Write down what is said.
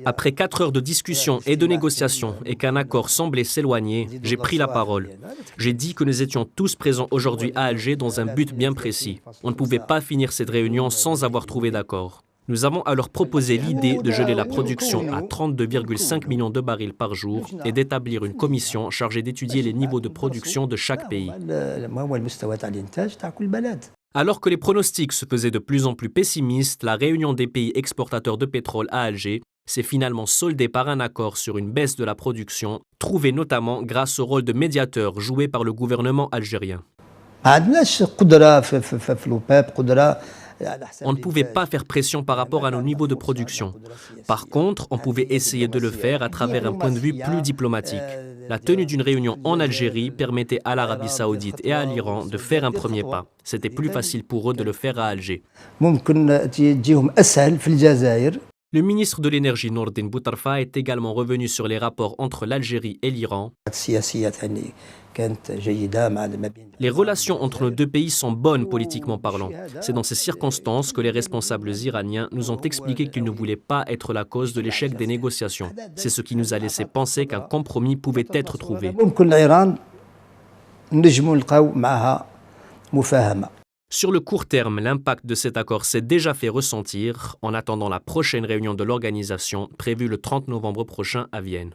Après 4 heures de discussion et de négociation et qu'un accord semblait s'éloigner, j'ai pris la parole. J'ai dit que nous étions tous présents aujourd'hui à Alger dans un but bien précis. On ne pouvait pas finir cette réunion sans avoir trouvé d'accord. Nous avons alors proposé l'idée de geler la production à 32,5 millions de barils par jour et d'établir une commission chargée d'étudier les niveaux de production de chaque pays. Alors que les pronostics se faisaient de plus en plus pessimistes, la réunion des pays exportateurs de pétrole à Alger s'est finalement soldée par un accord sur une baisse de la production, trouvé notamment grâce au rôle de médiateur joué par le gouvernement algérien. On ne pouvait pas faire pression par rapport à nos niveaux de production. Par contre, on pouvait essayer de le faire à travers un point de vue plus diplomatique. La tenue d'une réunion en Algérie permettait à l'Arabie saoudite et à l'Iran de faire un premier pas. C'était plus facile pour eux de le faire à Alger. Le ministre de l'Énergie Nourdine Boutarfa est également revenu sur les rapports entre l'Algérie et l'Iran. Les relations entre nos deux pays sont bonnes politiquement parlant. C'est dans ces circonstances que les responsables iraniens nous ont expliqué qu'ils ne voulaient pas être la cause de l'échec des négociations. C'est ce qui nous a laissé penser qu'un compromis pouvait être trouvé. Sur le court terme, l'impact de cet accord s'est déjà fait ressentir en attendant la prochaine réunion de l'organisation prévue le 30 novembre prochain à Vienne.